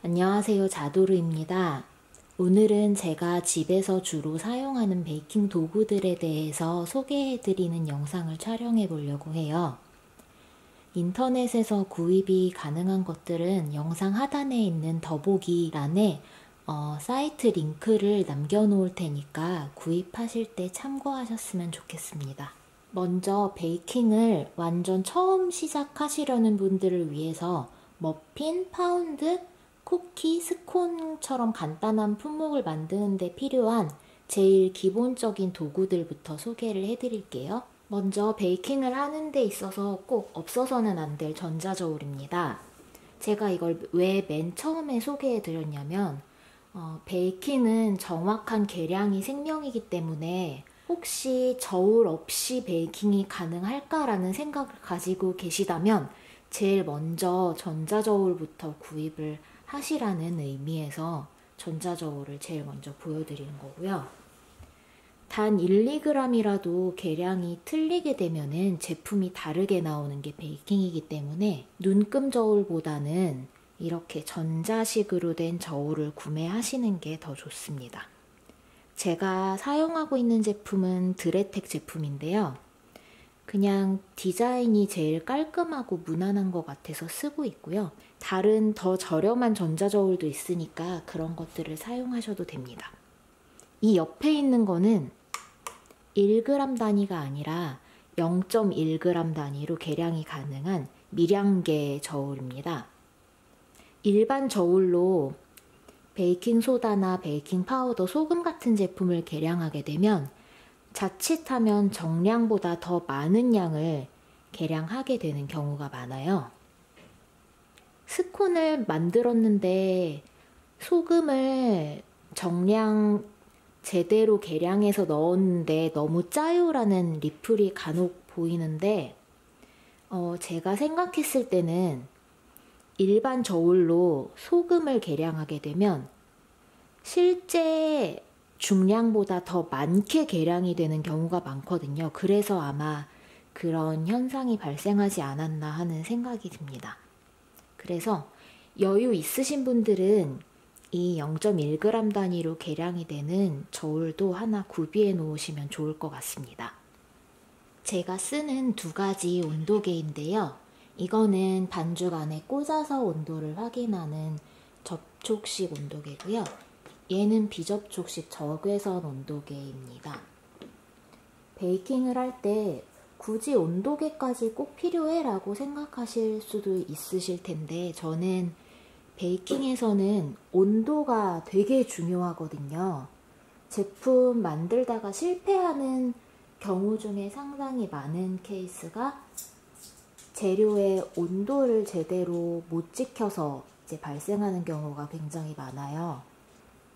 안녕하세요, 자도르입니다. 오늘은 제가 집에서 주로 사용하는 베이킹 도구들에 대해서 소개해드리는 영상을 촬영해 보려고 해요. 인터넷에서 구입이 가능한 것들은 영상 하단에 있는 더보기란에 사이트 링크를 남겨놓을 테니까 구입하실 때 참고하셨으면 좋겠습니다. 먼저 베이킹을 완전 처음 시작하시려는 분들을 위해서 머핀, 파운드, 쿠키, 스콘처럼 간단한 품목을 만드는 데 필요한 제일 기본적인 도구들부터 소개를 해드릴게요. 먼저 베이킹을 하는 데 있어서 꼭 없어서는 안 될 전자저울입니다. 제가 이걸 왜 맨 처음에 소개해드렸냐면 베이킹은 정확한 계량이 생명이기 때문에 혹시 저울 없이 베이킹이 가능할까라는 생각을 가지고 계시다면 제일 먼저 전자저울부터 구입을 하시라는 의미에서 전자저울을 제일 먼저 보여드리는 거고요. 단 1, 2g이라도 계량이 틀리게 되면은 제품이 다르게 나오는 게 베이킹이기 때문에 눈금 저울보다는 이렇게 전자식으로 된 저울을 구매하시는 게 더 좋습니다. 제가 사용하고 있는 제품은 드레텍 제품인데요. 그냥 디자인이 제일 깔끔하고 무난한 것 같아서 쓰고 있고요. 다른 더 저렴한 전자저울도 있으니까 그런 것들을 사용하셔도 됩니다. 이 옆에 있는 거는 1g 단위가 아니라 0.1g 단위로 계량이 가능한 미량계 저울입니다. 일반 저울로 베이킹소다나 베이킹파우더, 소금 같은 제품을 계량하게 되면 자칫하면 정량보다 더 많은 양을 계량하게 되는 경우가 많아요. 스콘을 만들었는데 소금을 정량 제대로 계량해서 넣었는데 너무 짜요라는 리플이 간혹 보이는데 제가 생각했을 때는 일반 저울로 소금을 계량하게 되면 실제 중량보다 더 많게 계량이 되는 경우가 많거든요. 그래서 아마 그런 현상이 발생하지 않았나 하는 생각이 듭니다. 그래서 여유 있으신 분들은 이 0.1g 단위로 계량이 되는 저울도 하나 구비해 놓으시면 좋을 것 같습니다. 제가 쓰는 두 가지 온도계인데요. 이거는 반죽 안에 꽂아서 온도를 확인하는 접촉식 온도계고요. 얘는 비접촉식 적외선 온도계입니다. 베이킹을 할 때 굳이 온도계까지 꼭 필요해 라고 생각하실 수도 있으실 텐데 저는 베이킹에서는 온도가 되게 중요하거든요. 제품 만들다가 실패하는 경우 중에 상당히 많은 케이스가 재료의 온도를 제대로 못 지켜서 이제 발생하는 경우가 굉장히 많아요.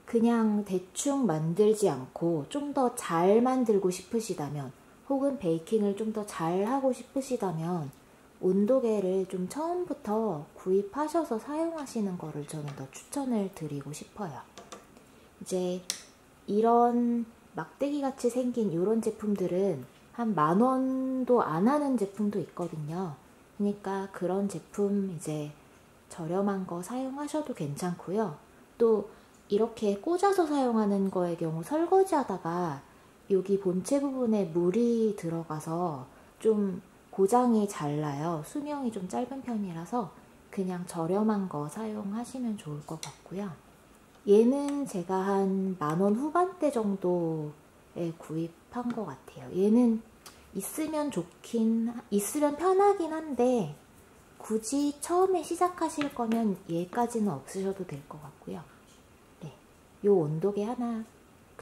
그냥 대충 만들지 않고 좀 더 잘 만들고 싶으시다면 혹은 베이킹을 좀 더 잘 하고 싶으시다면 온도계를 좀 처음부터 구입하셔서 사용하시는 거를 저는 더 추천을 드리고 싶어요. 이제 이런 막대기 같이 생긴 이런 제품들은 한 10,000원도 안 하는 제품도 있거든요. 그러니까 그런 제품 이제 저렴한 거 사용하셔도 괜찮고요. 또 이렇게 꽂아서 사용하는 거의 경우 설거지 하다가 여기 본체 부분에 물이 들어가서 좀 고장이 잘 나요. 수명이 좀 짧은 편이라서 그냥 저렴한 거 사용하시면 좋을 것 같고요. 얘는 제가 한 10,000원 후반대 정도에 구입한 것 같아요. 얘는 있으면 편하긴 한데 굳이 처음에 시작하실 거면 얘까지는 없으셔도 될 것 같고요. 네, 요 온도계 하나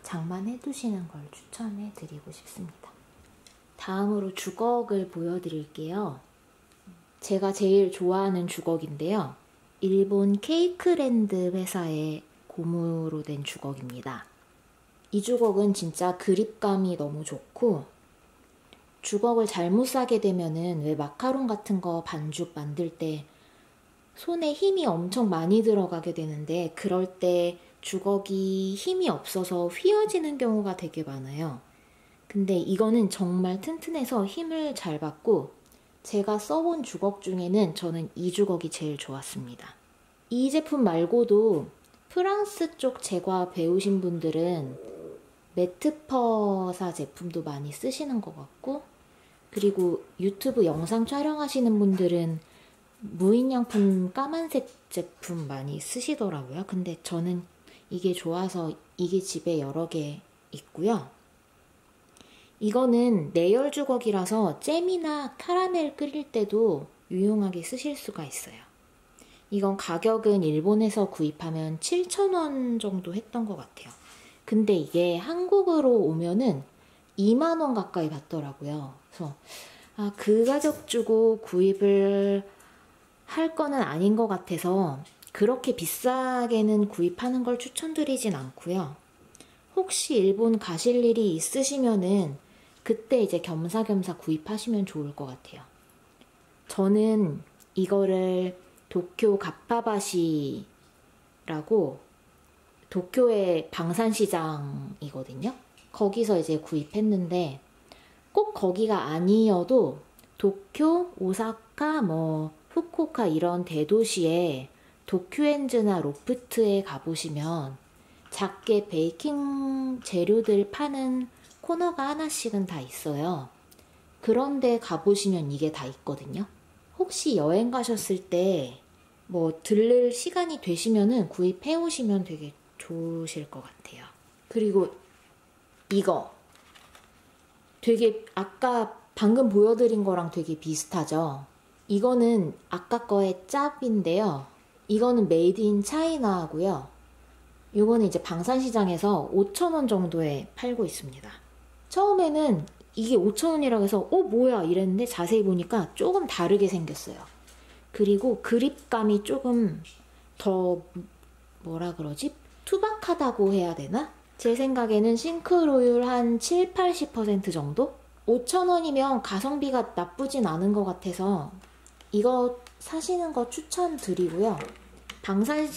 장만해 두시는 걸 추천해 드리고 싶습니다. 다음으로 주걱을 보여드릴게요. 제가 제일 좋아하는 주걱인데요. 일본 케이크랜드 회사의 고무로 된 주걱입니다. 이 주걱은 진짜 그립감이 너무 좋고 주걱을 잘못 싸게 되면은 왜 마카롱 같은 거 반죽 만들 때 손에 힘이 엄청 많이 들어가게 되는데 그럴 때 주걱이 힘이 없어서 휘어지는 경우가 되게 많아요. 근데 이거는 정말 튼튼해서 힘을 잘 받고 제가 써본 주걱 중에는 저는 이 주걱이 제일 좋았습니다. 이 제품 말고도 프랑스 쪽 제과 배우신 분들은 매트퍼사 제품도 많이 쓰시는 것 같고, 그리고 유튜브 영상 촬영하시는 분들은 무인양품 까만색 제품 많이 쓰시더라고요. 근데 저는 이게 좋아서 이게 집에 여러 개 있고요. 이거는 내열 주걱이라서 잼이나 카라멜 끓일 때도 유용하게 쓰실 수가 있어요. 이건 가격은 일본에서 구입하면 7,000원 정도 했던 것 같아요. 근데 이게 한국으로 오면은 2만 원 가까이 받더라고요. 그래서 그 가격 주고 구입을 할 거는 아닌 것 같아서 그렇게 비싸게는 구입하는 걸 추천드리진 않고요. 혹시 일본 가실 일이 있으시면은 그때 이제 겸사겸사 구입하시면 좋을 것 같아요. 저는 이거를 도쿄 갑파바시라고 도쿄의 방산시장이거든요. 거기서 이제 구입했는데 꼭 거기가 아니어도 도쿄, 오사카, 후쿠오카 이런 대도시에 도쿄엔즈나 로프트에 가보시면 작게 베이킹 재료들 파는 코너가 하나씩은 다 있어요. 그런데 가보시면 이게 다 있거든요. 혹시 여행 가셨을 때 들를 시간이 되시면은 구입해 오시면 되게 좋으실 것 같아요. 그리고 이거 되게 아까 방금 보여드린 거랑 되게 비슷하죠? 이거는 아까 거의 짭인데요. 이거는 메이드 인 차이나고요. 이거는 이제 방산시장에서 5,000원 정도에 팔고 있습니다. 처음에는 이게 5,000원이라고 해서 뭐야 이랬는데 자세히 보니까 조금 다르게 생겼어요. 그리고 그립감이 조금 더 투박하다고 해야 되나? 제 생각에는 싱크로율 한 7~80% 정도? 5,000원이면 가성비가 나쁘진 않은 것 같아서 이거 사시는 거 추천드리고요.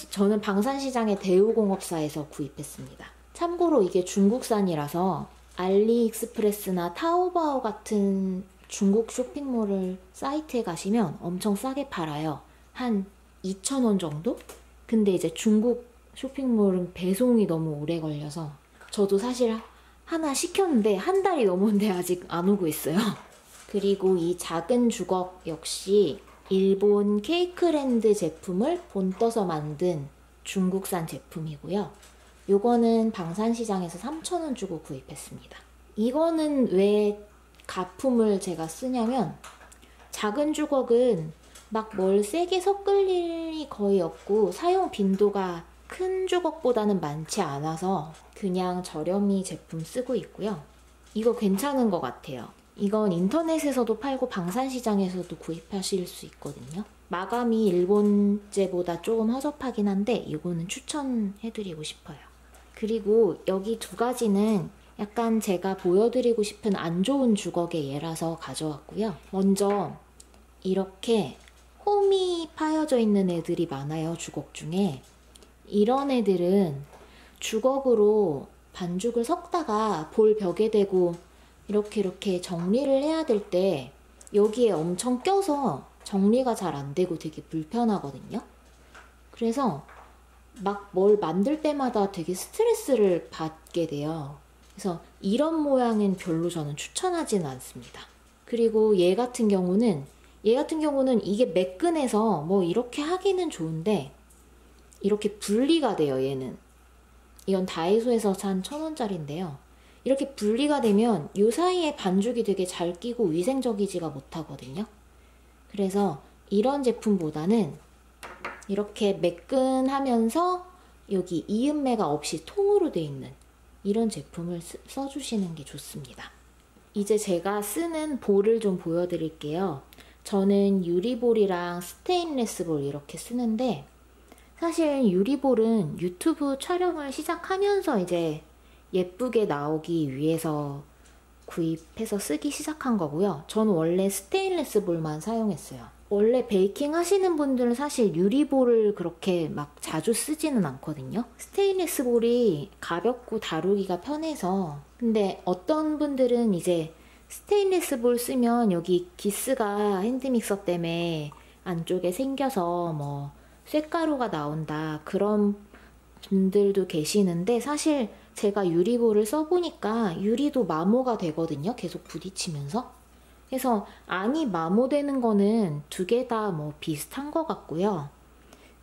저는 방산시장의 대우공업사에서 구입했습니다. 참고로 이게 중국산이라서 알리익스프레스나 타오바오 같은 중국 쇼핑몰 사이트에 가시면 엄청 싸게 팔아요. 한 2,000원 정도? 근데 이제 중국 쇼핑몰은 배송이 너무 오래 걸려서 저도 사실 하나 시켰는데 한 달이 넘었는데 아직 안 오고 있어요. 그리고 이 작은 주걱 역시 일본 케이크랜드 제품을 본떠서 만든 중국산 제품이고요. 요거는 방산시장에서 3,000원 주고 구입했습니다. 이거는 왜 가품을 제가 쓰냐면 작은 주걱은 막 뭘 세게 섞을 일이 거의 없고 사용 빈도가 큰 주걱보다는 많지 않아서 그냥 저렴이 제품 쓰고 있고요. 이거 괜찮은 것 같아요. 이건 인터넷에서도 팔고 방산시장에서도 구입하실 수 있거든요. 마감이 일본제보다 조금 허접하긴 한데 이거는 추천해드리고 싶어요. 그리고 여기 두 가지는 약간 제가 보여드리고 싶은 안 좋은 주걱의 예라서 가져왔고요. 먼저 이렇게 홈이 파여져 있는 애들이 많아요. 주걱 중에. 이런 애들은 주걱으로 반죽을 섞다가 볼 벽에 대고 이렇게 정리를 해야 될 때 여기에 엄청 껴서 정리가 잘 안 되고 되게 불편하거든요. 그래서 막 뭘 만들 때마다 되게 스트레스를 받게 돼요. 그래서 이런 모양은 별로 저는 추천하지는 않습니다. 그리고 얘 같은 경우는 이게 매끈해서 이렇게 하기는 좋은데 이렇게 분리가 돼요. 얘는 이건 다이소에서 산 1,000원짜리인데요. 이렇게 분리가 되면 이 사이에 반죽이 되게 잘 끼고 위생적이지가 못하거든요. 그래서 이런 제품보다는 이렇게 매끈하면서 여기 이음매가 없이 통으로 돼 있는 이런 제품을 써주시는 게 좋습니다. 이제 제가 쓰는 볼을 좀 보여드릴게요. 저는 유리볼이랑 스테인레스 볼 이렇게 쓰는데 사실 유리볼은 유튜브 촬영을 시작하면서 이제 예쁘게 나오기 위해서 구입해서 쓰기 시작한 거고요. 저는 원래 스테인레스 볼만 사용했어요. 원래 베이킹 하시는 분들은 사실 유리볼을 그렇게 막 자주 쓰지는 않거든요. 스테인레스 볼이 가볍고 다루기가 편해서. 근데 어떤 분들은 이제 스테인레스 볼 쓰면 여기 기스가 핸드믹서 때문에 안쪽에 생겨서 쇳가루가 나온다 그런 분들도 계시는데, 사실 제가 유리볼을 써보니까 유리도 마모가 되거든요. 계속 부딪히면서. 그래서 안이 마모되는 거는 두 개 다 뭐 비슷한 것 같고요.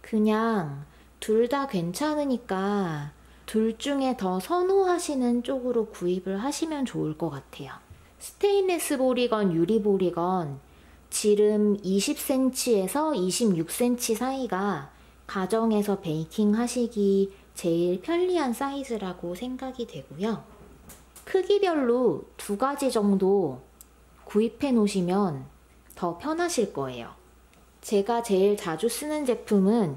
그냥 둘 다 괜찮으니까 둘 중에 더 선호하시는 쪽으로 구입을 하시면 좋을 것 같아요. 스테인리스 볼이건 유리볼이건 지름 20cm에서 26cm 사이가 가정에서 베이킹 하시기 제일 편리한 사이즈라고 생각이 되고요. 크기별로 두 가지 정도 구입해 놓으시면 더 편하실 거예요. 제가 제일 자주 쓰는 제품은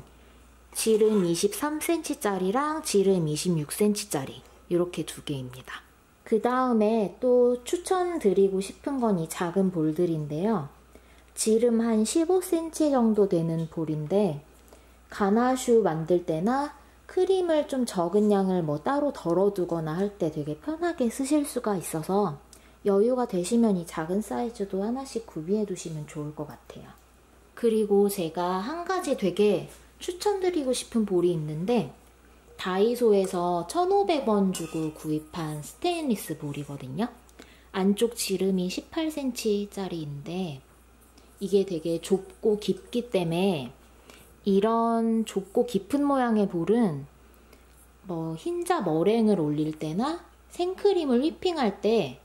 지름 23cm짜리랑 지름 26cm짜리 이렇게 두 개입니다. 그 다음에 또 추천드리고 싶은 건 이 작은 볼들인데요. 지름 한 15cm 정도 되는 볼인데, 가나슈 만들 때나 크림을 좀 적은 양을 뭐 따로 덜어두거나 할 때 되게 편하게 쓰실 수가 있어서 여유가 되시면 이 작은 사이즈도 하나씩 구비해 두시면 좋을 것 같아요. 그리고 제가 한 가지 되게 추천드리고 싶은 볼이 있는데, 다이소에서 1,500원 주고 구입한 스테인리스 볼이거든요. 안쪽 지름이 18cm짜리인데 이게 되게 좁고 깊기 때문에, 이런 좁고 깊은 모양의 볼은 뭐 흰자 머랭을 올릴 때나 생크림을 휘핑할 때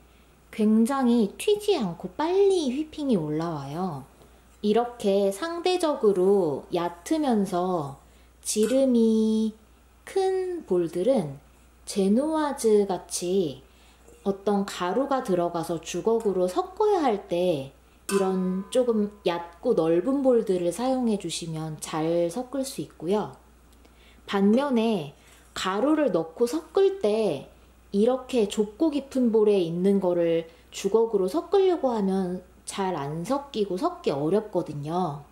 굉장히 튀지 않고 빨리 휘핑이 올라와요. 이렇게 상대적으로 얕으면서 지름이 큰 볼들은 제누아즈 같이 어떤 가루가 들어가서 주걱으로 섞어야 할 때 이런 조금 얕고 넓은 볼들을 사용해 주시면 잘 섞을 수 있고요. 반면에 가루를 넣고 섞을 때 이렇게 좁고 깊은 볼에 있는 거를 주걱으로 섞으려고 하면 잘 안 섞이고 섞기 어렵거든요.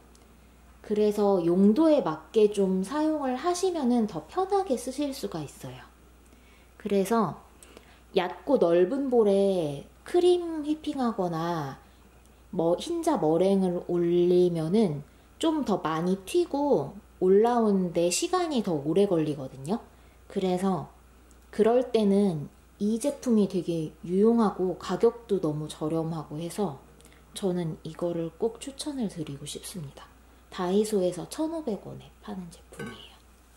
그래서 용도에 맞게 좀 사용을 하시면 더 편하게 쓰실 수가 있어요. 그래서 얕고 넓은 볼에 크림 휘핑하거나 뭐 흰자 머랭을 올리면은 좀 더 많이 튀고 올라오는데 시간이 더 오래 걸리거든요. 그래서 그럴 때는 이 제품이 되게 유용하고 가격도 너무 저렴하고 해서 저는 이거를 꼭 추천을 드리고 싶습니다. 다이소에서 1,500원에 파는 제품이에요.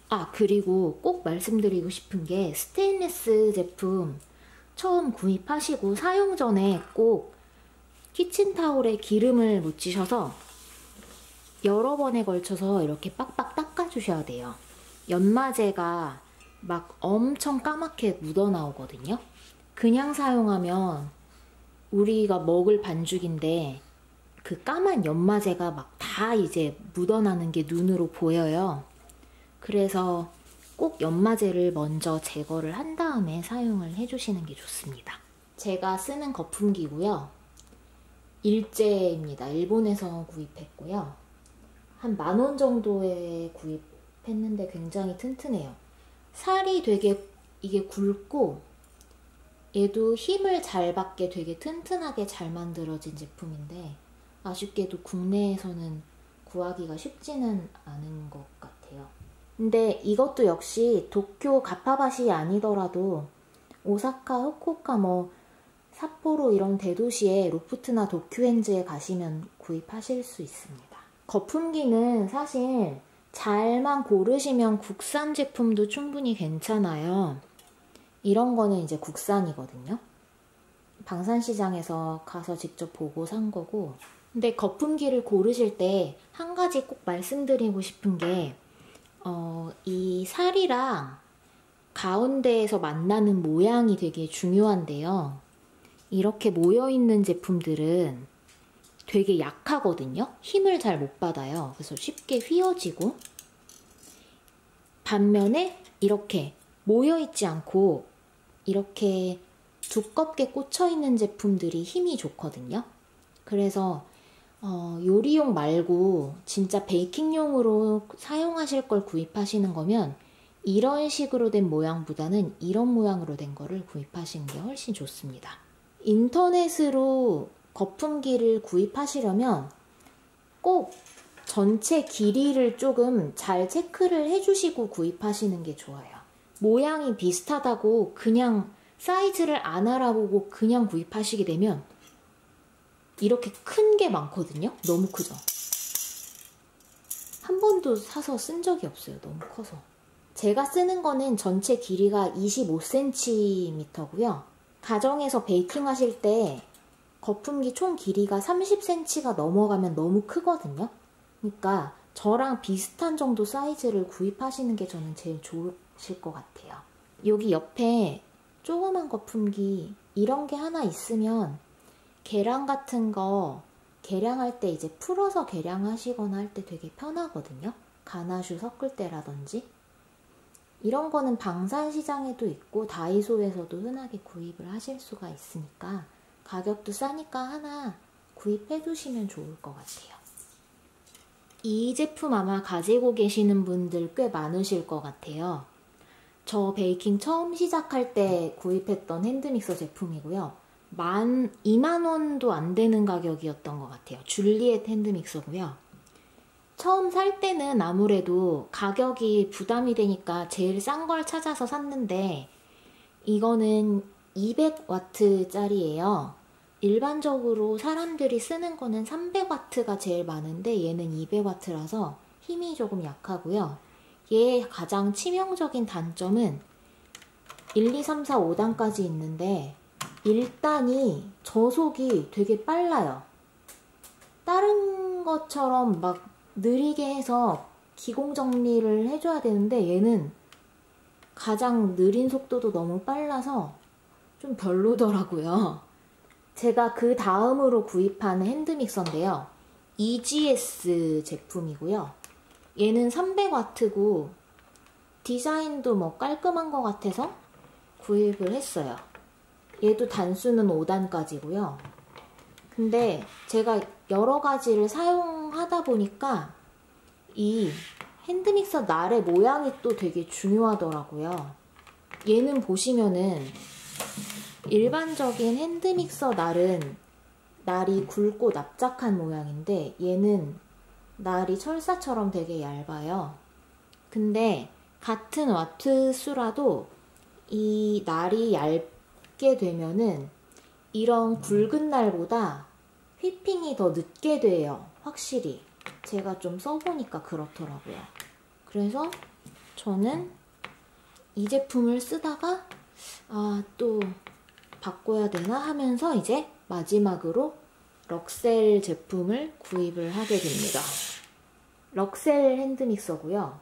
아, 그리고 꼭 말씀드리고 싶은 게, 스테인리스 제품 처음 구입하시고 사용 전에 꼭 키친타올에 기름을 묻히셔서 여러 번에 걸쳐서 이렇게 빡빡 닦아주셔야 돼요. 연마제가 막 엄청 까맣게 묻어나오거든요. 그냥 사용하면 우리가 먹을 반죽인데 그 까만 연마제가 막 다 이제 묻어나는 게 눈으로 보여요. 그래서 꼭 연마제를 먼저 제거를 한 다음에 사용을 해주시는 게 좋습니다. 제가 쓰는 거품기고요. 일제입니다. 일본에서 구입했고요. 한 10,000원 정도에 구입했는데 굉장히 튼튼해요. 살이 되게 이게 굵고 얘도 힘을 잘 받게 되게 튼튼하게 잘 만들어진 제품인데, 아쉽게도 국내에서는 구하기가 쉽지는 않은 것 같아요. 근데 이것도 역시 도쿄 가파바시 아니더라도 오사카, 후쿠오카, 뭐 삿포로 이런 대도시에 로프트나 도쿄엔즈에 가시면 구입하실 수 있습니다. 거품기는 사실 잘만 고르시면 국산 제품도 충분히 괜찮아요. 이런 거는 이제 국산이거든요. 방산시장에서 가서 직접 보고 산 거고. 근데 거품기를 고르실 때 한 가지 꼭 말씀드리고 싶은 게, 이 살이랑 가운데에서 만나는 모양이 되게 중요한데요. 이렇게 모여있는 제품들은 되게 약하거든요. 힘을 잘 못 받아요. 그래서 쉽게 휘어지고, 반면에 이렇게 모여있지 않고 이렇게 두껍게 꽂혀있는 제품들이 힘이 좋거든요. 그래서 요리용 말고 진짜 베이킹용으로 사용하실 걸 구입하시는 거면 이런 식으로 된 모양보다는 이런 모양으로 된 거를 구입하시는 게 훨씬 좋습니다. 인터넷으로 거품기를 구입하시려면 꼭 전체 길이를 조금 잘 체크를 해주시고 구입하시는 게 좋아요. 모양이 비슷하다고 그냥 사이즈를 안 알아보고 그냥 구입하시게 되면 이렇게 큰 게 많거든요. 너무 크죠? 한 번도 사서 쓴 적이 없어요. 너무 커서. 제가 쓰는 거는 전체 길이가 25cm고요. 가정에서 베이킹 하실 때 거품기 총 길이가 30cm가 넘어가면 너무 크거든요. 그러니까 저랑 비슷한 정도 사이즈를 구입하시는 게 저는 제일 좋으실 것 같아요. 여기 옆에 조그만 거품기 이런 게 하나 있으면 계량 같은 거 계량할 때 이제 풀어서 계량하시거나 할 때 되게 편하거든요. 가나슈 섞을 때라든지. 이런 거는 방산시장에도 있고 다이소에서도 흔하게 구입을 하실 수가 있으니까 가격도 싸니까 하나 구입해 두시면 좋을 것 같아요. 이 제품 아마 가지고 계시는 분들 꽤 많으실 것 같아요. 저 베이킹 처음 시작할 때 구입했던 핸드믹서 제품이고요. 2만원도 안 되는 가격이었던 것 같아요. 줄리엣 핸드믹서고요. 처음 살 때는 아무래도 가격이 부담이 되니까 제일 싼 걸 찾아서 샀는데 이거는 200W짜리예요. 일반적으로 사람들이 쓰는 거는 300W가 제일 많은데 얘는 200W라서 힘이 조금 약하고요. 얘의 가장 치명적인 단점은 1, 2, 3, 4, 5단까지 있는데 1단이 저속이 되게 빨라요. 다른 것처럼 막 느리게 해서 기공정리를 해줘야 되는데 얘는 가장 느린 속도도 너무 빨라서 좀 별로더라고요. 제가 그 다음으로 구입한 핸드믹서인데요. EGS 제품이고요. 얘는 300W고 디자인도 뭐 깔끔한 것 같아서 구입을 했어요. 얘도 단수는 5단까지고요. 근데 제가 여러 가지를 사용하다 보니까 이 핸드믹서 날의 모양이 또 되게 중요하더라고요. 얘는 보시면은 일반적인 핸드믹서 날은 날이 굵고 납작한 모양인데 얘는 날이 철사처럼 되게 얇아요. 근데 같은 와트 수라도 이 날이 얇게 되면은 이런 굵은 날보다 휘핑이 더 늦게 돼요. 확실히. 제가 좀 써보니까 그렇더라고요. 그래서 저는 이 제품을 쓰다가 또 바꿔야 되나 하면서 이제 마지막으로 럭셀 제품을 구입을 하게 됩니다. 럭셀 핸드믹서고요.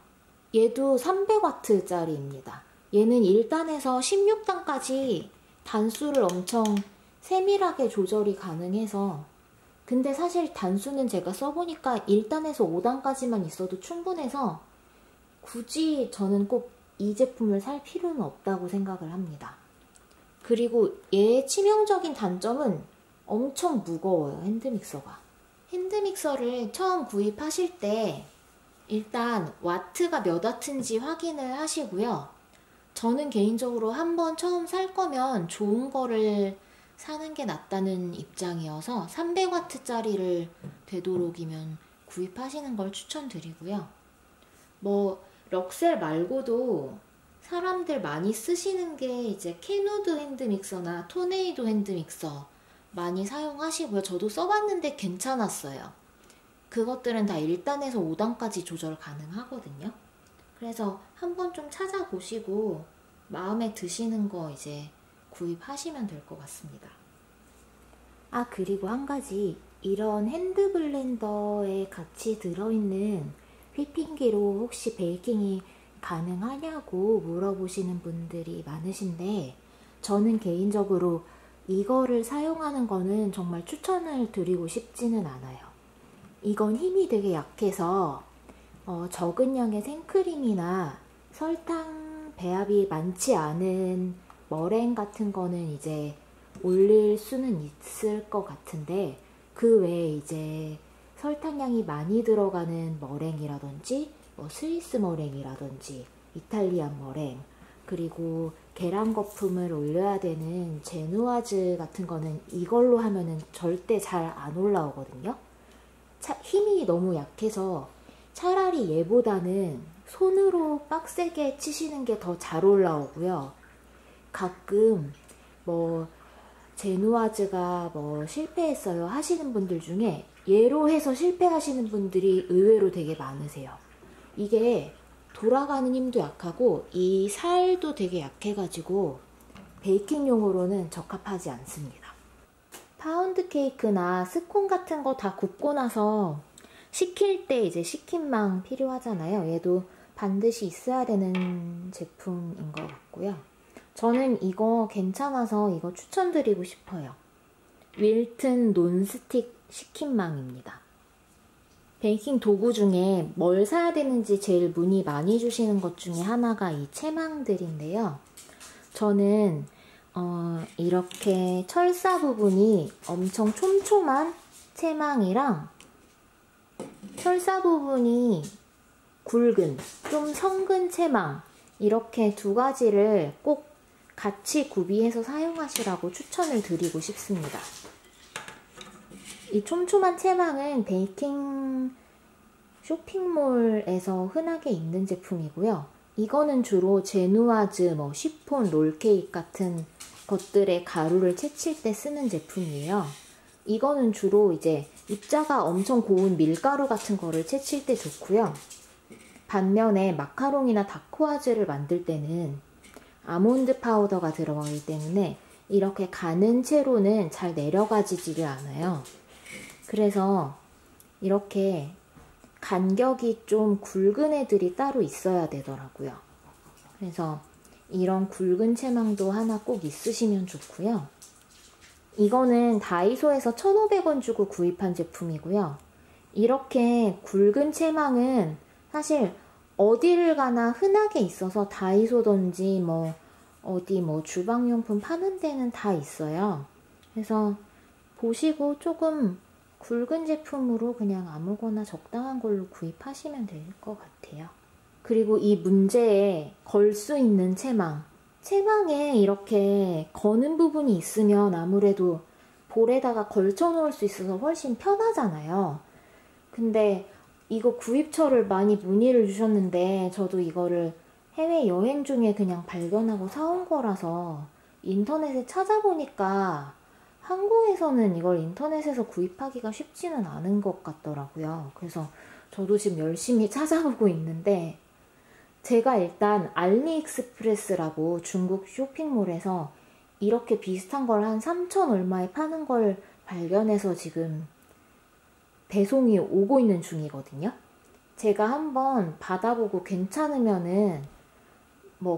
얘도 300W짜리입니다. 얘는 1단에서 16단까지 단수를 엄청 세밀하게 조절이 가능해서 근데 사실 단수는 제가 써보니까 1단에서 5단까지만 있어도 충분해서 굳이 저는 꼭 이 제품을 살 필요는 없다고 생각을 합니다. 그리고 얘의 치명적인 단점은 엄청 무거워요. 핸드믹서가. 핸드믹서를 처음 구입하실 때 일단 와트가 몇 와트인지 확인을 하시고요. 저는 개인적으로 한번 처음 살 거면 좋은 거를 사는 게 낫다는 입장이어서 300W짜리를 되도록이면 구입하시는 걸 추천드리고요. 뭐 럭셀 말고도 사람들 많이 쓰시는 게 이제 캐누드 핸드믹서나 토네이도 핸드믹서 많이 사용하시고요. 저도 써봤는데 괜찮았어요. 그것들은 다 1단에서 5단까지 조절 가능하거든요. 그래서 한번 좀 찾아보시고 마음에 드시는 거 이제 구입하시면 될 것 같습니다. 그리고 한 가지, 이런 핸드 블렌더에 같이 들어있는 휘핑기로 혹시 베이킹이 가능하냐고 물어보시는 분들이 많으신데 저는 개인적으로 이거를 사용하는 거는 정말 추천을 드리고 싶지는 않아요. 이건 힘이 되게 약해서 적은 양의 생크림이나 설탕 배합이 많지 않은 머랭 같은 거는 이제 올릴 수는 있을 것 같은데 그 외에 이제 설탕량이 많이 들어가는 머랭이라든지 뭐 스위스 머랭이라든지 이탈리안 머랭 그리고 계란 거품을 올려야 되는 제누아즈 같은 거는 이걸로 하면은 절대 잘 안 올라오거든요. 힘이 너무 약해서 차라리 얘보다는 손으로 빡세게 치시는 게 더 잘 올라오고요. 가끔 뭐 제누아즈가 뭐 실패했어요 하시는 분들 중에 얘로 해서 실패하시는 분들이 의외로 되게 많으세요. 이게 돌아가는 힘도 약하고 이 살도 되게 약해가지고 베이킹용으로는 적합하지 않습니다. 파운드 케이크나 스콘 같은 거 다 굽고 나서 식힐 때 이제 식힌망 필요하잖아요. 얘도 반드시 있어야 되는 제품인 것 같고요. 저는 이거 괜찮아서 이거 추천드리고 싶어요. 윌튼 논스틱 식힌망입니다. 베이킹 도구 중에 뭘 사야 되는지 제일 문의 많이 주시는 것 중에 하나가 이 채망들인데요. 저는 이렇게 철사 부분이 엄청 촘촘한 채망이랑 철사 부분이 굵은, 좀 성근 채망 이렇게 두 가지를 꼭 같이 구비해서 사용하시라고 추천을 드리고 싶습니다. 이 촘촘한 채망은 베이킹 쇼핑몰에서 흔하게 있는 제품이고요. 이거는 주로 제누아즈, 쉬폰, 롤케이크 같은 것들의 가루를 채칠 때 쓰는 제품이에요. 이거는 주로 이제 입자가 엄청 고운 밀가루 같은 거를 채칠 때 좋고요. 반면에 마카롱이나 다코아즈를 만들 때는 아몬드 파우더가 들어가기 때문에 이렇게 가는 채로는 잘 내려가지지를 않아요. 그래서 이렇게 간격이 좀 굵은 애들이 따로 있어야 되더라고요. 그래서 이런 굵은 채망도 하나 꼭 있으시면 좋고요. 이거는 다이소에서 1,500원 주고 구입한 제품이고요. 이렇게 굵은 채망은 사실 어디를 가나 흔하게 있어서 다이소든지 어디 주방용품 파는 데는 다 있어요. 그래서 보시고 조금 굵은 제품으로 그냥 아무거나 적당한 걸로 구입하시면 될 것 같아요. 그리고 이 문제에 걸 수 있는 채망. 채망에 이렇게 거는 부분이 있으면 아무래도 볼에다가 걸쳐 놓을 수 있어서 훨씬 편하잖아요. 근데 이거 구입처를 많이 문의를 주셨는데 저도 이거를 해외여행 중에 그냥 발견하고 사온 거라서 인터넷에 찾아보니까 한국에서는 이걸 인터넷에서 구입하기가 쉽지는 않은 것 같더라고요. 그래서 저도 지금 열심히 찾아보고 있는데 제가 일단 알리익스프레스라고 중국 쇼핑몰에서 이렇게 비슷한 걸 한 3,000 얼마에 파는 걸 발견해서 지금 배송이 오고 있는 중이거든요. 제가 한번 받아보고 괜찮으면은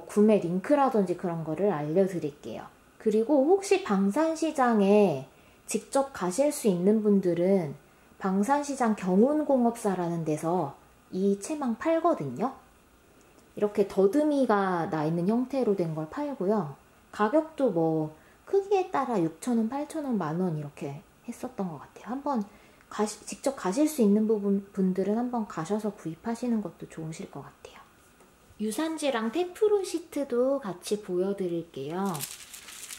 구매 링크라든지 그런 거를 알려드릴게요. 그리고 혹시 방산시장에 직접 가실 수 있는 분들은 방산시장 경운공업사라는 데서 이 채망 팔거든요. 이렇게 더듬이가 나 있는 형태로 된 걸 팔고요. 가격도 크기에 따라 6,000원, 8,000원, 만원 이렇게 했었던 것 같아요. 한번 직접 가실 수 있는 분들은 한번 가셔서 구입하시는 것도 좋으실 것 같아요. 유산지랑 테프론 시트도 같이 보여드릴게요.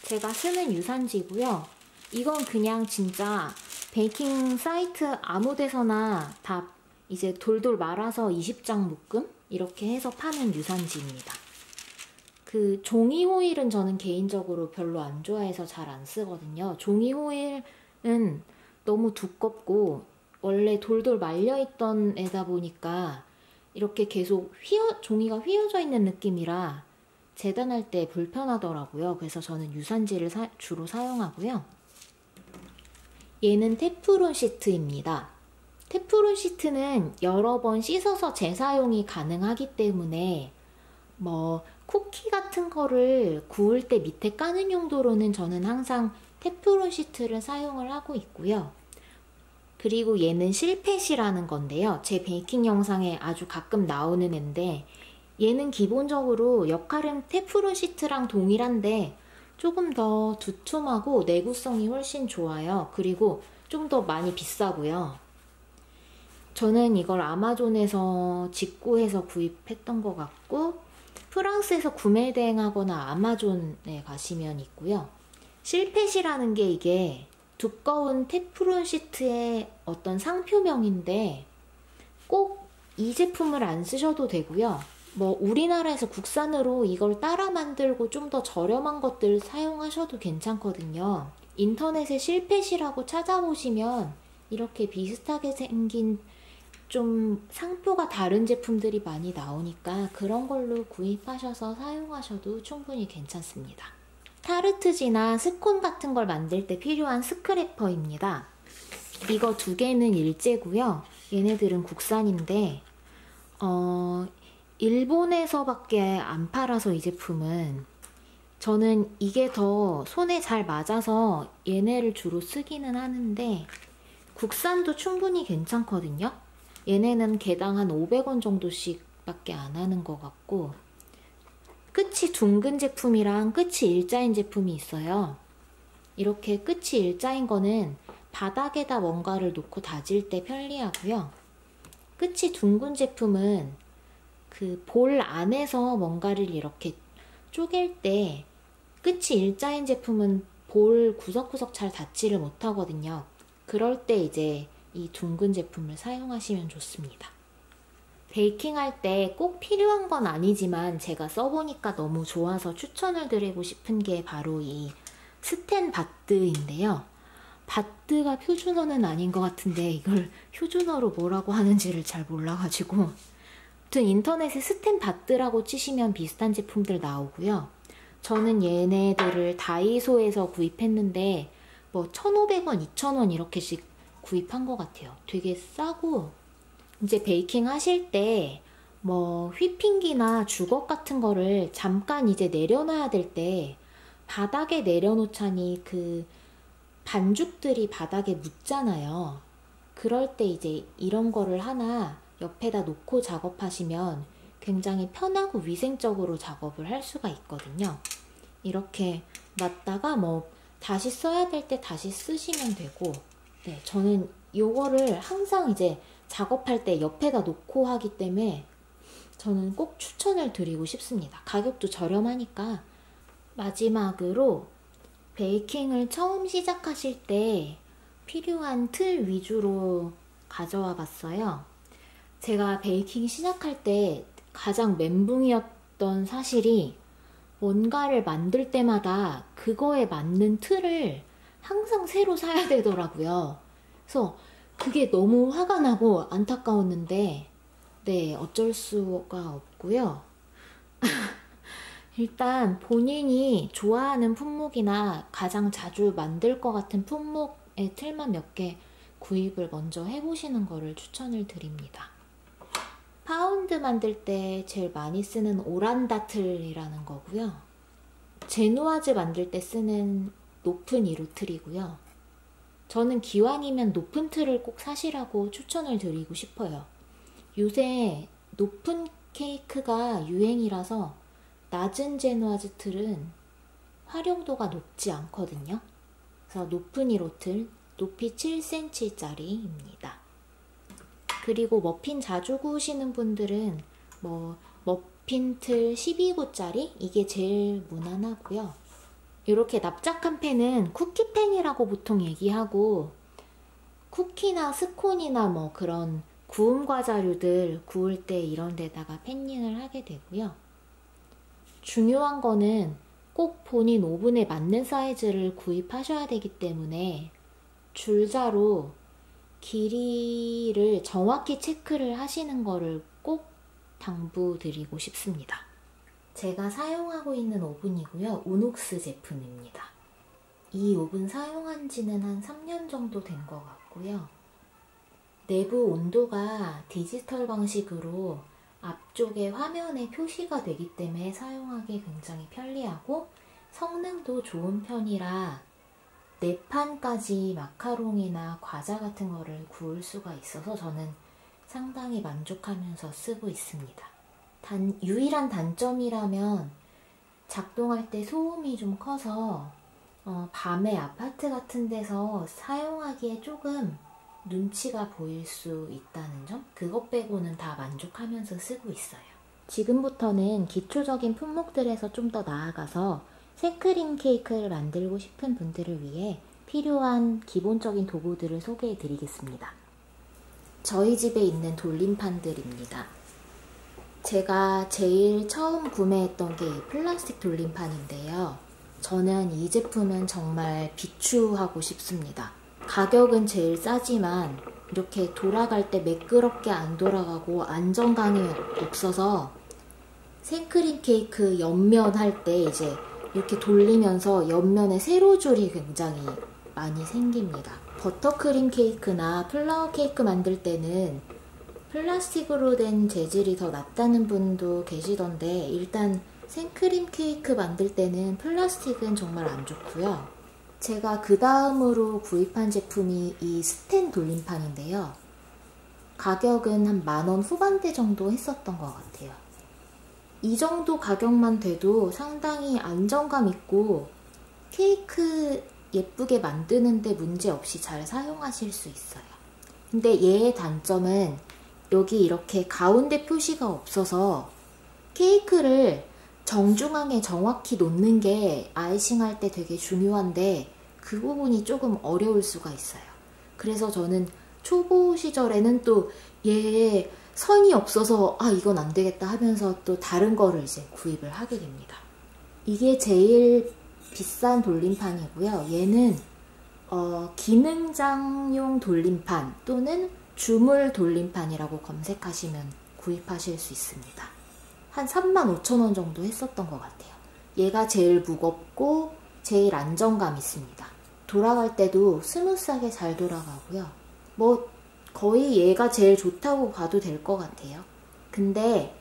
제가 쓰는 유산지고요. 이건 그냥 진짜 베이킹 사이트 아무 데서나 다 이제 돌돌 말아서 20장 묶음 이렇게 해서 파는 유산지입니다. 그 종이 호일은 저는 개인적으로 별로 안 좋아해서 잘 안 쓰거든요. 종이 호일은 너무 두껍고 원래 돌돌 말려있던 애다 보니까 이렇게 계속 종이가 휘어져 있는 느낌이라 재단할 때 불편하더라고요. 그래서 저는 유산지를 주로 사용하고요. 얘는 테프론 시트입니다. 테프론 시트는 여러 번 씻어서 재사용이 가능하기 때문에 쿠키 같은 거를 구울 때 밑에 까는 용도로는 저는 항상 테프론 시트를 사용을 하고 있고요. 그리고 얘는 실펫이라는 건데요. 제 베이킹 영상에 아주 가끔 나오는 앤데 얘는 기본적으로 역할은 테프론 시트랑 동일한데 조금 더 두툼하고 내구성이 훨씬 좋아요. 그리고 좀 더 많이 비싸고요. 저는 이걸 아마존에서 직구해서 구입했던 것 같고 프랑스에서 구매 대행하거나 아마존에 가시면 있고요. 실펫이라는 게 이게 두꺼운 테프론 시트의 어떤 상표명인데 꼭 이 제품을 안 쓰셔도 되고요. 뭐 우리나라에서 국산으로 이걸 따라 만들고 좀 더 저렴한 것들 사용하셔도 괜찮거든요. 인터넷에 실펫이라고 찾아보시면 이렇게 비슷하게 생긴 좀 상표가 다른 제품들이 많이 나오니까 그런 걸로 구입하셔서 사용하셔도 충분히 괜찮습니다. 타르트지나 스콘 같은 걸 만들 때 필요한 스크래퍼입니다. 이거 두 개는 일제고요. 얘네들은 국산인데 일본에서밖에 안 팔아서 이 제품은 저는 이게 더 손에 잘 맞아서 얘네를 주로 쓰기는 하는데 국산도 충분히 괜찮거든요. 얘네는 개당 한 500원 정도씩 밖에 안 하는 것 같고 끝이 둥근 제품이랑 끝이 일자인 제품이 있어요. 이렇게 끝이 일자인 거는 바닥에다 뭔가를 놓고 다질 때 편리하고요. 끝이 둥근 제품은 그 볼 안에서 뭔가를 이렇게 쪼갤 때 끝이 일자인 제품은 볼 구석구석 잘 닿지를 못하거든요. 그럴 때 이제 이 둥근 제품을 사용하시면 좋습니다. 베이킹 할 때 꼭 필요한 건 아니지만 제가 써보니까 너무 좋아서 추천을 드리고 싶은 게 바로 이 스텐 바드인데요. 바드가 표준어는 아닌 것 같은데 이걸 표준어로 뭐라고 하는지를 잘 몰라가지고 아무튼 인터넷에 스텐 바드라고 치시면 비슷한 제품들 나오고요. 저는 얘네들을 다이소에서 구입했는데 뭐 1,500원, 2,000원 이렇게씩 구입한 것 같아요. 되게 싸고 이제 베이킹 하실 때 뭐 휘핑기나 주걱 같은 거를 잠깐 이제 내려놔야 될 때 바닥에 내려놓자니 그 반죽들이 바닥에 묻잖아요. 그럴 때 이제 이런 거를 하나 옆에다 놓고 작업하시면 굉장히 편하고 위생적으로 작업을 할 수가 있거든요. 이렇게 놨다가 뭐 다시 써야 될 때 다시 쓰시면 되고 네, 저는 요거를 항상 이제 작업할 때 옆에다 놓고 하기 때문에 저는 꼭 추천을 드리고 싶습니다. 가격도 저렴하니까. 마지막으로 베이킹을 처음 시작하실 때 필요한 틀 위주로 가져와 봤어요. 제가 베이킹 시작할 때 가장 멘붕이었던 사실이 뭔가를 만들 때마다 그거에 맞는 틀을 항상 새로 사야 되더라고요. 그래서 그게 너무 화가 나고 안타까웠는데 네, 어쩔 수가 없고요. 일단 본인이 좋아하는 품목이나 가장 자주 만들 것 같은 품목의 틀만 몇 개 구입을 먼저 해보시는 거를 추천을 드립니다. 파운드 만들 때 제일 많이 쓰는 오란다 틀이라는 거고요. 제누아즈 만들 때 쓰는 높은 1호 틀이고요. 저는 기왕이면 높은 틀을 꼭 사시라고 추천을 드리고 싶어요. 요새 높은 케이크가 유행이라서 낮은 제누아즈 틀은 활용도가 높지 않거든요. 그래서 높은 1호 틀, 높이 7cm짜리입니다. 그리고 머핀 자주 구우시는 분들은 뭐 머핀 틀 12구짜리 이게 제일 무난하고요. 이렇게 납작한 팬은 쿠키팬이라고 보통 얘기하고 쿠키나 스콘이나 뭐 그런 구움 과자류들 구울 때 이런 데다가 팬닝을 하게 되고요. 중요한 거는 꼭 본인 오븐에 맞는 사이즈를 구입하셔야 되기 때문에 줄자로 길이를 정확히 체크를 하시는 거를 꼭 당부드리고 싶습니다. 제가 사용하고 있는 오븐이고요. 우녹스 제품입니다. 이 오븐 사용한 지는 한 3년 정도 된 것 같고요. 내부 온도가 디지털 방식으로 앞쪽에 화면에 표시가 되기 때문에 사용하기 굉장히 편리하고 성능도 좋은 편이라 4판까지 마카롱이나 과자 같은 거를 구울 수가 있어서 저는 상당히 만족하면서 쓰고 있습니다. 유일한 단점이라면 작동할 때 소음이 좀 커서 밤에 아파트 같은 데서 사용하기에 조금 눈치가 보일 수 있다는 점? 그것 빼고는 다 만족하면서 쓰고 있어요. 지금부터는 기초적인 품목들에서 좀 더 나아가서 생크림 케이크를 만들고 싶은 분들을 위해 필요한 기본적인 도구들을 소개해 드리겠습니다. 저희 집에 있는 돌림판들입니다. 제가 제일 처음 구매했던 게 플라스틱 돌림판인데요. 저는 이 제품은 정말 비추하고 싶습니다. 가격은 제일 싸지만 이렇게 돌아갈 때 매끄럽게 안 돌아가고 안정감이 없어서 생크림 케이크 옆면 할 때 이제 이렇게 돌리면서 옆면에 세로줄이 굉장히 많이 생깁니다. 버터크림 케이크나 플라워 케이크 만들 때는 플라스틱으로 된 재질이 더 낫다는 분도 계시던데, 일단 생크림 케이크 만들 때는 플라스틱은 정말 안 좋고요. 제가 그 다음으로 구입한 제품이 이 스텐 돌림판인데요. 가격은 한 10,000원 후반대 정도 했었던 것 같아요. 이 정도 가격만 돼도 상당히 안정감 있고 케이크 예쁘게 만드는데 문제없이 잘 사용하실 수 있어요. 근데 얘의 단점은 여기 이렇게 가운데 표시가 없어서 케이크를 정중앙에 정확히 놓는 게 아이싱 할 때 되게 중요한데 그 부분이 조금 어려울 수가 있어요. 그래서 저는 초보 시절에는 또 얘 선이 없어서 이건 안 되겠다 하면서 또 다른 거를 이제 구입을 하게 됩니다. 이게 제일 비싼 돌림판이고요. 얘는 기능장용 돌림판 또는 주물 돌림판이라고 검색하시면 구입하실 수 있습니다. 한 35,000원 정도 했었던 것 같아요. 얘가 제일 무겁고 제일 안정감 있습니다. 돌아갈 때도 스무스하게 잘 돌아가고요. 뭐 거의 얘가 제일 좋다고 봐도 될 것 같아요. 근데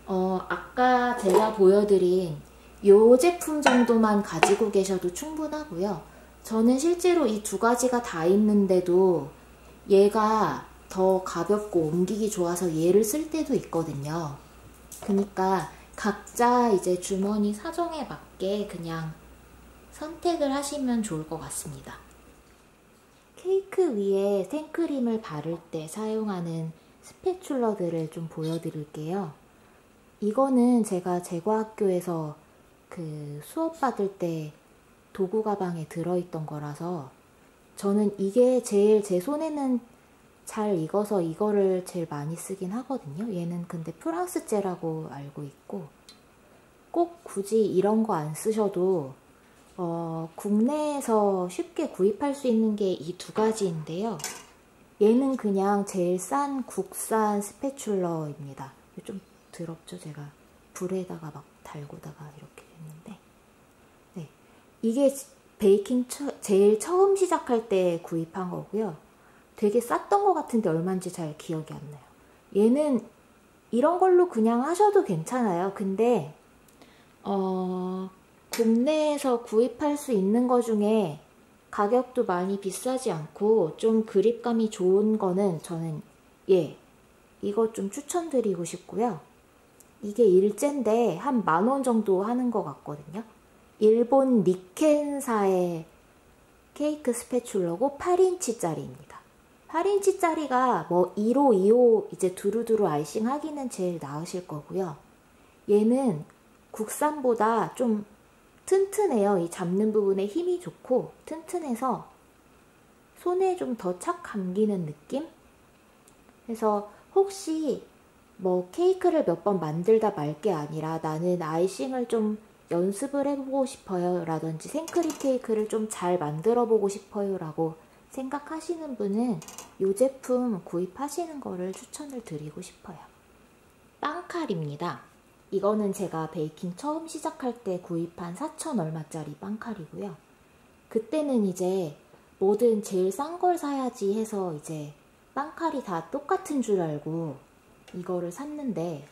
아까 제가 보여드린 이 제품 정도만 가지고 계셔도 충분하고요. 저는 실제로 이 두 가지가 다 있는데도 얘가 더 가볍고 옮기기 좋아서 얘를 쓸 때도 있거든요. 그러니까 각자 이제 주머니 사정에 맞게 그냥 선택을 하시면 좋을 것 같습니다. 케이크 위에 생크림을 바를 때 사용하는 스패츌러들을 좀 보여드릴게요. 이거는 제가 제과학교에서 그 수업 받을 때 도구 가방에 들어있던 거라서 저는 이게 제일 제 손에는 잘 익어서 이거를 제일 많이 쓰긴 하거든요. 얘는 근데 프랑스제라고 알고 있고, 꼭 굳이 이런 거 안 쓰셔도 국내에서 쉽게 구입할 수 있는 게 이 두 가지인데요. 얘는 그냥 제일 싼 국산 스패츌러입니다. 좀 더럽죠? 제가 불에다가 막 달고다가 이렇게 했는데, 네, 이게 베이킹 제일 처음 시작할 때 구입한 거고요. 되게 쌌던 것 같은데 얼마인지 잘 기억이 안 나요. 얘는 이런 걸로 그냥 하셔도 괜찮아요. 근데 국내에서 구입할 수 있는 거 중에 가격도 많이 비싸지 않고 좀 그립감이 좋은 거는 저는 이거 좀 추천드리고 싶고요. 이게 일제인데 한 10,000원 정도 하는 것 같거든요. 일본 니켄사의 케이크 스패츌러고 8인치짜리입니다. 8인치짜리가 뭐 1호, 2호 이제 두루두루 아이싱 하기는 제일 나으실 거고요. 얘는 국산보다 좀 튼튼해요. 이 잡는 부분에 힘이 좋고 튼튼해서 손에 좀 더 착 감기는 느낌? 그래서 혹시 뭐 케이크를 몇 번 만들다 말 게 아니라 나는 아이싱을 좀 연습을 해보고 싶어요 라든지 생크림 케이크를 좀 잘 만들어 보고 싶어요 라고 생각하시는 분은 이 제품 구입하시는 거를 추천을 드리고 싶어요. 빵칼입니다. 이거는 제가 베이킹 처음 시작할 때 구입한 4,000 얼마짜리 빵칼이고요. 그때는 이제 뭐든 제일 싼 걸 사야지 해서 이제 빵칼이 다 똑같은 줄 알고 이거를 샀는데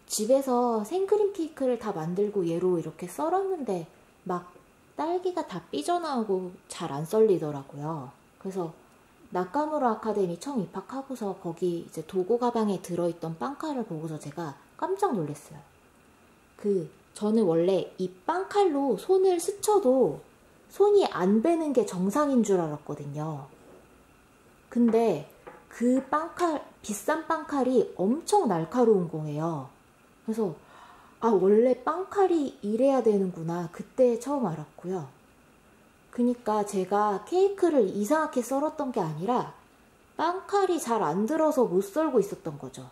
집에서 생크림 케이크를 다 만들고 얘로 이렇게 썰었는데 막 딸기가 다 삐져나오고 잘 안 썰리더라고요. 그래서 나카무라 아카데미 처음 입학하고서 거기 이제 도구 가방에 들어있던 빵칼을 보고서 제가 깜짝 놀랐어요. 저는 원래 이 빵칼로 손을 스쳐도 손이 안 베는 게 정상인 줄 알았거든요. 근데 그 빵칼, 비싼 빵칼이 엄청 날카로운 거예요. 그래서 원래 빵칼이 이래야 되는구나 그때 처음 알았고요. 그니까 제가 케이크를 이상하게 썰었던 게 아니라 빵칼이 잘 안 들어서 못 썰고 있었던 거죠.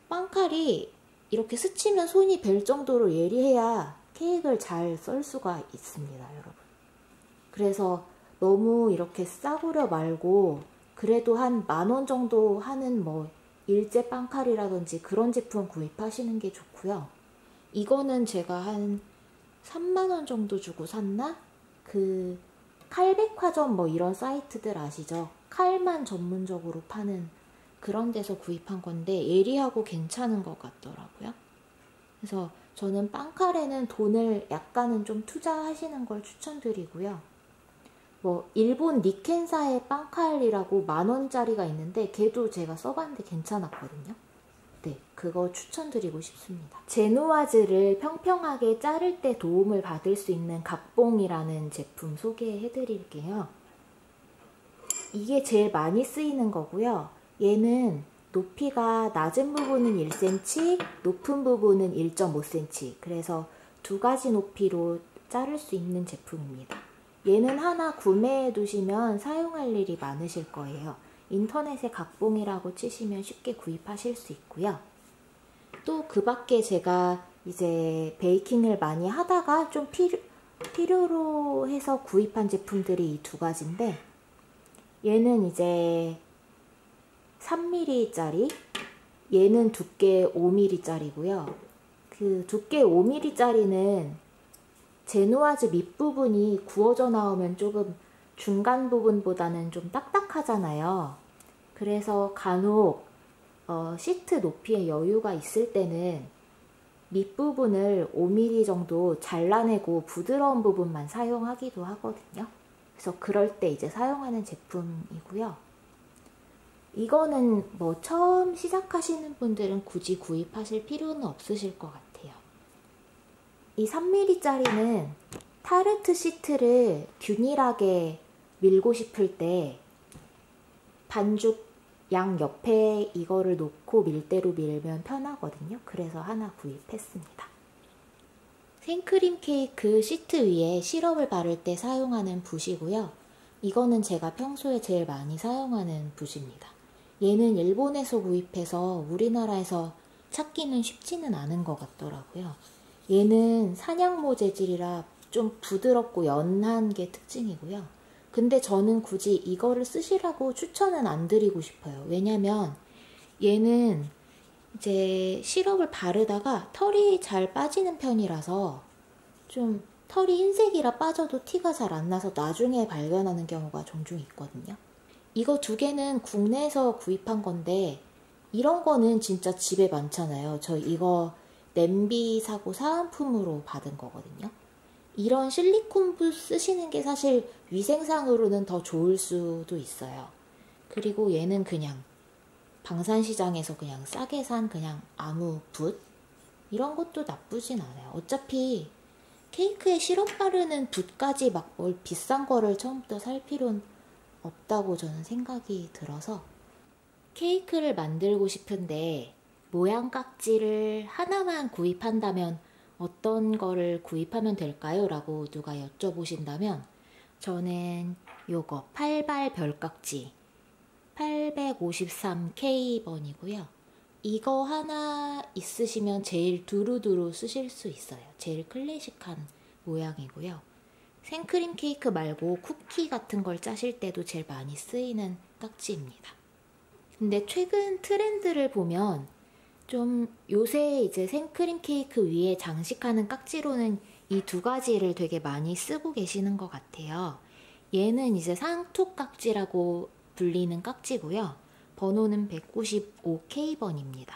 빵칼이 이렇게 스치면 손이 벨 정도로 예리해야 케이크를 잘 썰 수가 있습니다, 여러분. 그래서 너무 이렇게 싸구려 말고 그래도 한 10,000원 정도 하는 뭐 일제 빵칼이라든지 그런 제품 구입하시는 게 좋고요. 이거는 제가 한 30,000원 정도 주고 샀나? 그 칼백화점 뭐 이런 사이트들 아시죠? 칼만 전문적으로 파는 그런 데서 구입한 건데 예리하고 괜찮은 것 같더라고요. 그래서 저는 빵칼에는 돈을 약간은 좀 투자하시는 걸 추천드리고요. 뭐 일본 니켄사의 빵칼이라고 10,000원짜리가 있는데 걔도 제가 써봤는데 괜찮았거든요. 네, 그거 추천드리고 싶습니다. 제누아즈를 평평하게 자를 때 도움을 받을 수 있는 각봉이라는 제품 소개해 드릴게요. 이게 제일 많이 쓰이는 거고요. 얘는 높이가 낮은 부분은 1cm, 높은 부분은 1.5cm. 그래서 두 가지 높이로 자를 수 있는 제품입니다. 얘는 하나 구매해 두시면 사용할 일이 많으실 거예요. 인터넷에 각봉이라고 치시면 쉽게 구입하실 수 있고요. 또 그 밖에 제가 이제 베이킹을 많이 하다가 좀 필요로 해서 구입한 제품들이 이 두 가지인데, 얘는 이제 3mm짜리, 얘는 두께 5mm짜리고요. 그 두께 5mm짜리는 제누아즈 밑부분이 구워져 나오면 조금 중간 부분보다는 좀 딱딱하잖아요. 그래서 간혹 시트 높이에 여유가 있을 때는 밑부분을 5mm 정도 잘라내고 부드러운 부분만 사용하기도 하거든요. 그래서 그럴 때 이제 사용하는 제품이고요. 이거는 뭐 처음 시작하시는 분들은 굳이 구입하실 필요는 없으실 것 같아요. 이 3mm짜리는 타르트 시트를 균일하게 밀고 싶을 때 반죽 양 옆에 이거를 놓고 밀대로 밀면 편하거든요. 그래서 하나 구입했습니다. 생크림 케이크 시트 위에 시럽을 바를 때 사용하는 붓이고요. 이거는 제가 평소에 제일 많이 사용하는 붓입니다. 얘는 일본에서 구입해서 우리나라에서 찾기는 쉽지는 않은 것 같더라고요. 얘는 산양모 재질이라 좀 부드럽고 연한 게 특징이고요. 근데 저는 굳이 이거를 쓰시라고 추천은 안 드리고 싶어요. 왜냐면 얘는 이제 시럽을 바르다가 털이 잘 빠지는 편이라서 좀 털이 흰색이라 빠져도 티가 잘 안 나서 나중에 발견하는 경우가 종종 있거든요. 이거 두 개는 국내에서 구입한 건데 이런 거는 진짜 집에 많잖아요. 저 이거 냄비 사고 사은품으로 받은 거거든요. 이런 실리콘 붓 쓰시는 게 사실 위생상으로는 더 좋을 수도 있어요. 그리고 얘는 그냥 방산시장에서 그냥 싸게 산 그냥 아무 붓? 이런 것도 나쁘진 않아요. 어차피 케이크에 시럽 바르는 붓까지 막 뭘 비싼 거를 처음부터 살 필요는 없다고 저는 생각이 들어서, 케이크를 만들고 싶은데 모양 깍지를 하나만 구입한다면 어떤 거를 구입하면 될까요? 라고 누가 여쭤보신다면 저는 요거 8발 별깍지 853K번이고요. 이거 하나 있으시면 제일 두루두루 쓰실 수 있어요. 제일 클래식한 모양이고요. 생크림 케이크 말고 쿠키 같은 걸 짜실 때도 제일 많이 쓰이는 깍지입니다. 근데 최근 트렌드를 보면 좀 요새 이제 생크림 케이크 위에 장식하는 깍지로는 이 두 가지를 되게 많이 쓰고 계시는 것 같아요. 얘는 이제 상투 깍지라고 불리는 깍지고요. 번호는 195K번입니다.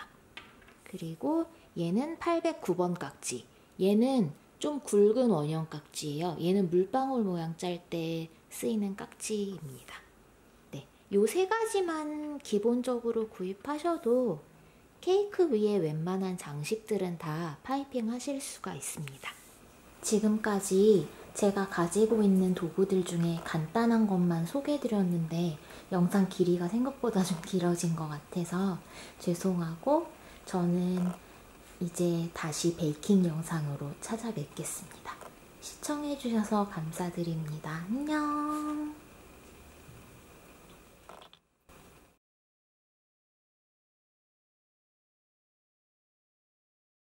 그리고 얘는 809번 깍지. 얘는 좀 굵은 원형 깍지예요. 얘는 물방울 모양 짤 때 쓰이는 깍지입니다. 네, 요 세 가지만 기본적으로 구입하셔도 케이크 위에 웬만한 장식들은 다 파이핑 하실 수가 있습니다. 지금까지 제가 가지고 있는 도구들 중에 간단한 것만 소개해드렸는데 영상 길이가 생각보다 좀 길어진 것 같아서 죄송하고, 저는 이제 다시 베이킹 영상으로 찾아뵙겠습니다. 시청해주셔서 감사드립니다. 안녕.